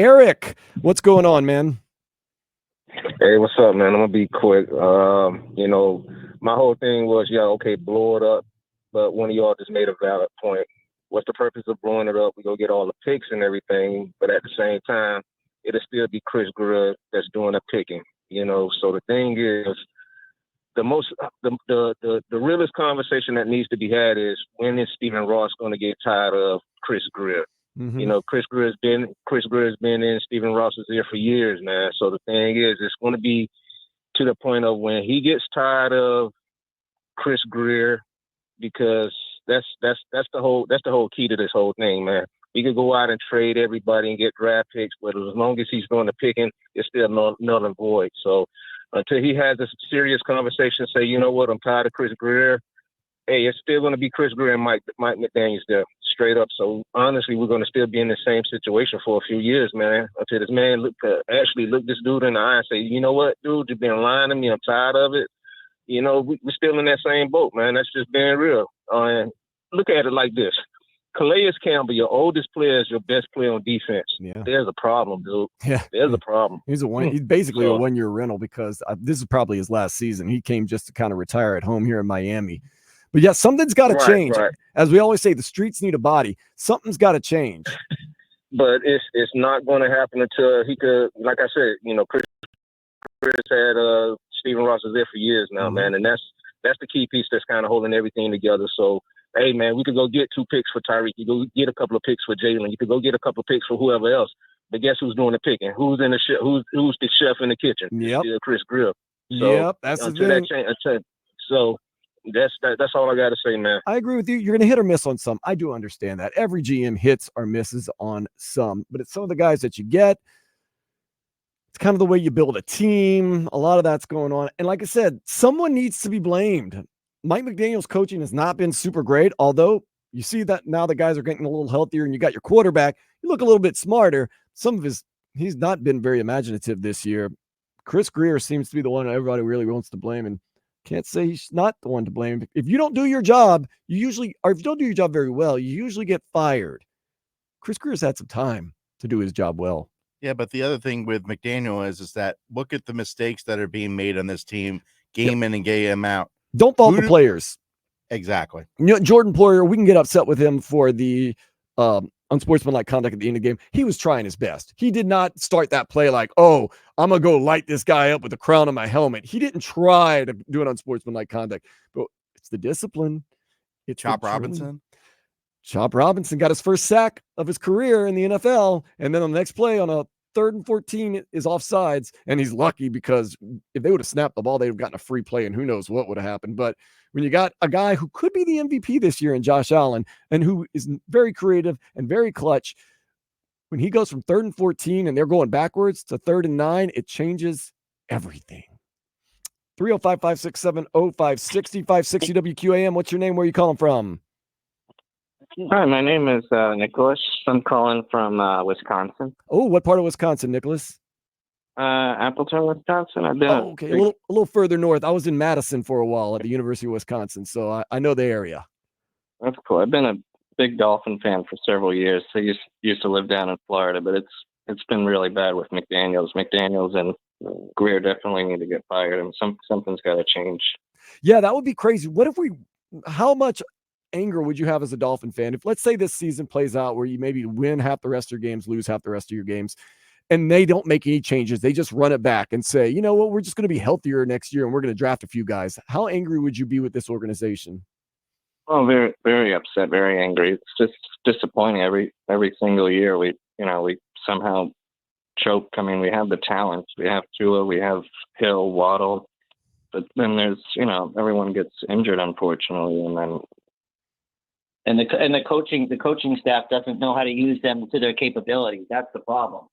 Eric, what's going on, man? Hey, what's up, man? I'm gonna be quick. My whole thing was, yeah, okay, blow it up, but one of y'all just made a valid point. What's the purpose of blowing it up? We go get all the picks and everything, but at the same time, it'll still be Chris Greer that's doing the picking. So the thing is, the most the realest conversation that needs to be had is when is Stephen Ross going to get tired of Chris Greer? Mm-hmm. Chris Greer's been in Stephen Ross's ear for years, man. So the thing is, it's going to be to the point of when he gets tired of Chris Greer, because that's the whole key to this whole thing, man. We could go out and trade everybody and get draft picks, but as long as he's doing the picking, it's still null and void. So until he has a serious conversation, say, you know what, I'm tired of Chris Greer. Hey, it's still going to be Chris Greer and Mike McDaniels there, straight up. So honestly, we're going to still be in the same situation for a few years, man. Until this man actually look this dude in the eye and say, you know what, dude, you've been lying to me. I'm tired of it. We're still in that same boat, man. That's just being real. And look at it like this. Calais Campbell, your oldest player, is your best player on defense. Yeah. There's a problem, dude. Yeah. There's a problem. He's basically a one-year rental because this is probably his last season. He came just to kind of retire at home here in Miami. But yeah, something's got to change. Right. As we always say, the streets need a body. Something's got to change. But it's not going to happen until he could, like I said, Chris had Stephen Ross is there for years now, Mm-hmm. man, and that's the key piece that's kind of holding everything together. So, hey, man, we could go get 2 picks for Tyreek. You go get a couple of picks for Jalen. You could go get a couple of picks for whoever else. But guess who's doing the picking? Who's in the who's the chef in the kitchen? Yep. Still Chris Greer. So that's until the that change. So that's all I got to say, man. I agree with you. You're going to hit or miss on some. I do understand that. Every GM hits or misses on some, but it's some of the guys that you get. It's kind of the way you build a team. A lot of that's going on. And like I said, someone needs to be blamed. Mike McDaniel's coaching has not been super great, although you see that now the guys are getting a little healthier and you got your quarterback. You look a little bit smarter. He's not been very imaginative this year. Chris Greer seems to be the one that everybody really wants to blame, and can't say he's not the one to blame. If you don't do your job, if you don't do your job very well, you usually get fired. Chris Greer's had some time to do his job well. Yeah, but the other thing with McDaniel is that look at the mistakes that are being made on this team, game in and game out. Don't fault the players. Exactly. Jordan Poyer, we can get upset with him for the unsportsmanlike conduct at the end of the game. He was trying his best. He did not start that play like, oh, I'm going to go light this guy up with the crown of my helmet. He didn't try to do an unsportsmanlike conduct, but it's the discipline. It's Chop Robinson. Chop Robinson got his first sack of his career in the NFL. And then on the next play on a 3rd and 14 is offsides. And he's lucky because if they would have snapped the ball, they would have gotten a free play and who knows what would have happened. But when you got a guy who could be the MVP this year in Josh Allen and who is very creative and very clutch, when he goes from 3rd and 14 and they're going backwards to 3rd and 9, it changes everything. 305-567-0560, 560 WQAM. What's your name? Where are you calling from? Hi, my name is Nicholas. I'm calling from Wisconsin. Oh, what part of Wisconsin, Nicholas? Appleton, Wisconsin. I've been okay. A little further north. I was in Madison for a while at the University of Wisconsin, so I know the area. That's cool. I've been a big Dolphin fan for several years. I used to live down in Florida, but it's been really bad with McDaniels. McDaniels and Greer definitely need to get fired, and something's got to change. Yeah, that would be crazy. How much anger would you have as a Dolphin fan if, let's say, this season plays out where you maybe win half the rest of your games, lose half the rest of your games, and they don't make any changes? They just run it back and say, you know what, we're just going to be healthier next year and we're going to draft a few guys. How angry would you be with this organization? Oh, very, very upset, very angry. It's just disappointing every single year. We somehow choke. I mean, we have the talent. We have Tua, we have Hill, Waddle, but then there's, everyone gets injured, unfortunately, and then. And the coaching staff doesn't know how to use them to their capabilities. That's the problem.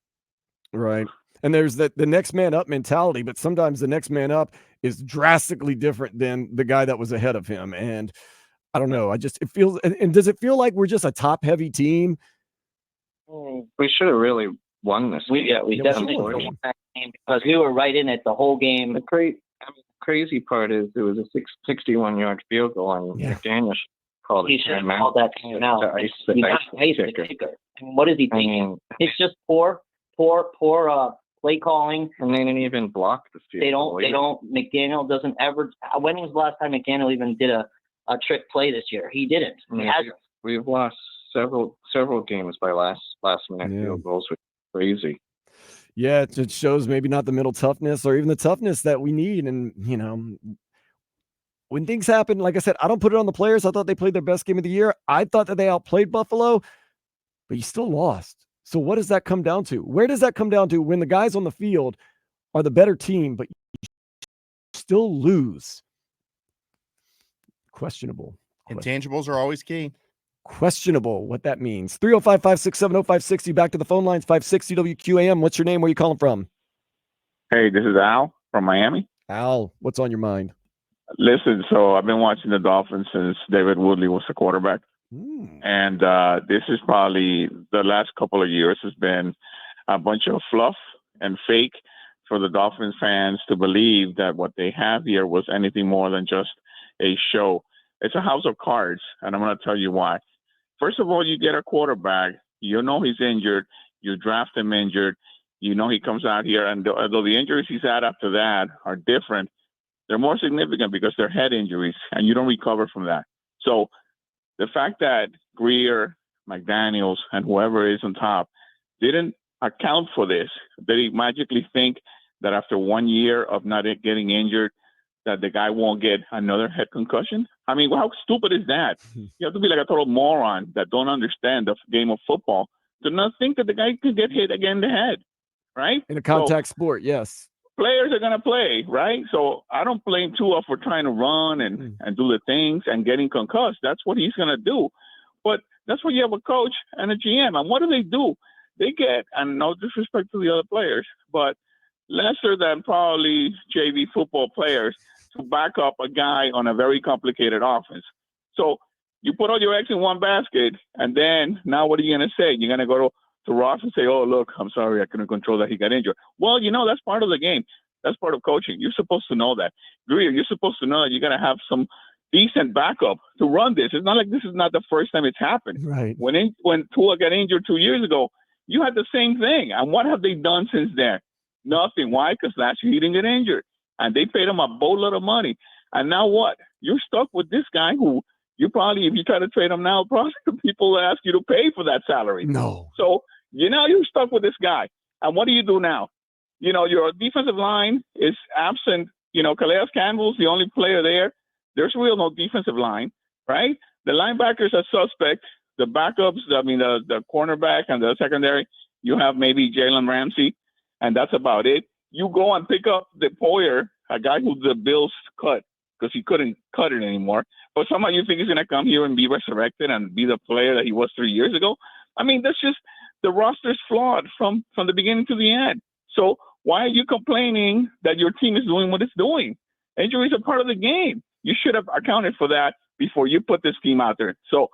Right. And there's the next man up mentality, but sometimes the next man up is drastically different than the guy that was ahead of him. And I don't know. It feels, and does it feel like we're just a top heavy team? We should have really won this. We definitely would have won that game because we were right in it the whole game. The crazy part is it was a 61-yard field goal, and McDaniel called it. He should have called that time out. He got ice the kicker. I mean, what is he thinking? It's just poor. poor play calling. And they didn't even block the field. They don't. McDaniel doesn't ever. When was the last time McDaniel even did a trick play this year? He didn't. I mean, we've lost several games by last minute field goals, which is crazy. Yeah, it shows maybe not the mental toughness or even the toughness that we need. And, when things happen, like I said, I don't put it on the players. I thought they played their best game of the year. I thought that they outplayed Buffalo, but you still lost. So what does that come down to? Where does that come down to when the guys on the field are the better team, but you still lose? Questionable. Intangibles are always key. Questionable what that means. 305-567-0560. Back to the phone lines, 560 WQAM. What's your name? Where are you calling from? Hey, this is Al from Miami. Al, what's on your mind? Listen, so I've been watching the Dolphins since David Woodley was the quarterback. And this is probably the last couple of years has been a bunch of fluff and fake for the Dolphins fans to believe that what they have here was anything more than just a show. It's a house of cards, and I'm going to tell you why. First of all, you get a quarterback. You know he's injured. You draft him injured. You know he comes out here, and although the injuries he's had after that are different, they're more significant because they're head injuries, and you don't recover from that. So the fact that Greer, McDaniels, and whoever is on top didn't account for this, they magically think that after 1 year of not getting injured, that the guy won't get another head concussion? I mean, how stupid is that? You have to be like a total moron that don't understand the game of football to not think that the guy could get hit again in the head, right? In a contact sport, yes. Players are going to play, right? So I don't blame Tua for trying to run and do the things and getting concussed. That's what he's going to do. But that's what you have a coach and a GM. And what do? They get, and no disrespect to the other players, but lesser than probably JV football players to back up a guy on a very complicated offense. So you put all your eggs in one basket, and then now what are you going to say? You're going to go to Ross and say, oh, look, I'm sorry, I couldn't control that he got injured. Well, that's part of the game. That's part of coaching. You're supposed to know that. Greer, you're supposed to know that you're going to have some decent backup to run this. It's not like this is not the first time it's happened. Right. When Tua got injured 2 years ago, you had the same thing. And what have they done since then? Nothing. Why? Because last year he didn't get injured. And they paid him a boatload of money. And now what? You're stuck with this guy who you probably, if you try to trade him now, probably people will ask you to pay for that salary. No. So, you're stuck with this guy. And what do you do now? Your defensive line is absent. Calais Campbell's the only player there. There's really no defensive line, right? The linebackers are suspect. The backups, the cornerback and the secondary, you have maybe Jalen Ramsey, and that's about it. You go and pick up the Poyer, a guy who the Bills cut because he couldn't cut it anymore. But somehow you think he's going to come here and be resurrected and be the player that he was 3 years ago? I mean, that's just the roster's flawed from the beginning to the end. So why are you complaining that your team is doing what it's doing? Injuries are part of the game. You should have accounted for that before you put this team out there. So,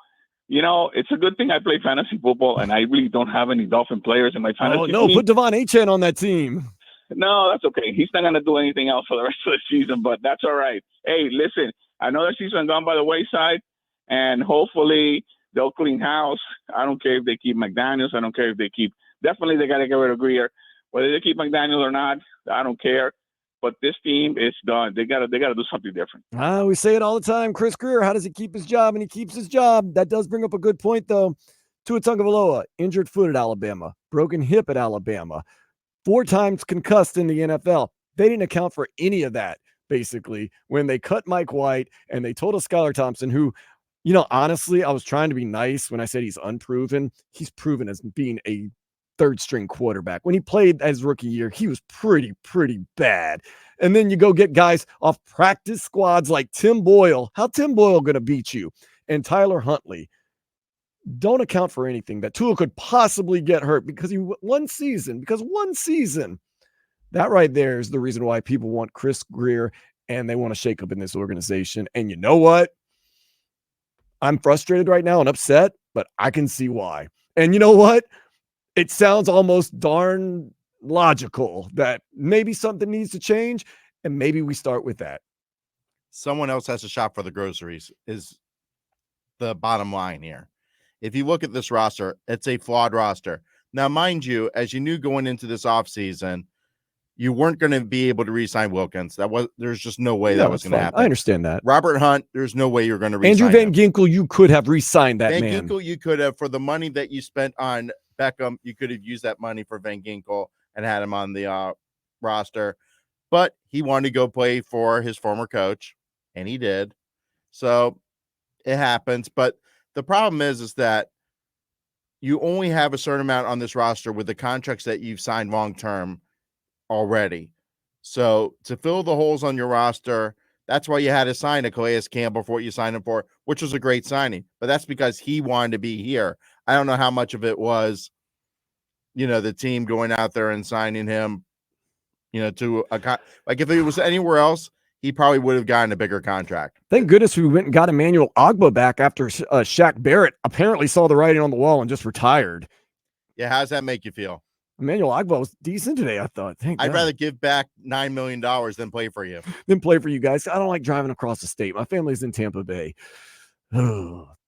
it's a good thing I play fantasy football, and I really don't have any Dolphin players in my fantasy team. Put Devon Achane on that team. No, that's okay. He's not going to do anything else for the rest of the season, but that's all right. Hey, listen, I know that season gone by the wayside, and hopefully they'll clean house. I don't care if they keep McDaniels. I don't care if they keep – definitely they got to get rid of Greer. Whether they keep McDaniels or not, I don't care. But this team is done. They gotta do something different. We say it all the time. Chris Greer, how does he keep his job? And he keeps his job. That does bring up a good point, though. Tua Tagovailoa, injured foot at Alabama, broken hip at Alabama, 4 times concussed in the NFL. They didn't account for any of that, basically, when they cut Mike White and they told us Skylar Thompson, who, honestly, I was trying to be nice when I said he's unproven. He's proven as being a third-string quarterback. When he played as rookie year, he was pretty bad. And then you go get guys off practice squads like Tim Boyle. How Tim Boyle going to beat you? And Tyler Huntley. Don't account for anything that Tua could possibly get hurt because one season. That right there is the reason why people want Chris Greer and they want to shake up in this organization. And you know what? I'm frustrated right now and upset, but I can see why. And you know what? It sounds almost darn logical that maybe something needs to change, and maybe we start with that. Someone else has to shop for the groceries is the bottom line here. If you look at this roster, it's a flawed roster. Now, mind you, as you knew going into this offseason, you weren't going to be able to re-sign Wilkins. There's just no way that was going to happen. I understand that. Robert Hunt, there's no way you're going to re-sign Andrew Van him. Ginkel, you could have re-signed that Van man. Ginkel, you could have, for the money that you spent on Beckham, you could have used that money for Van Ginkel and had him on the roster. But he wanted to go play for his former coach, and he did. So it happens. But the problem is that you only have a certain amount on this roster with the contracts that you've signed long-term already. So to fill the holes on your roster, that's why you had to sign a Calais Campbell for what you signed him for, which was a great signing. But that's because he wanted to be here. I don't know how much of it was, the team going out there and signing him, to like if it was anywhere else, he probably would have gotten a bigger contract. Thank goodness we went and got Emmanuel Ogbah back after Shaq Barrett apparently saw the writing on the wall and just retired. Yeah, how's that make you feel? Emmanuel Ogbah was decent today, I thought. I'd rather give back $9 million than play for you. Than play for you guys. I don't like driving across the state. My family's in Tampa Bay.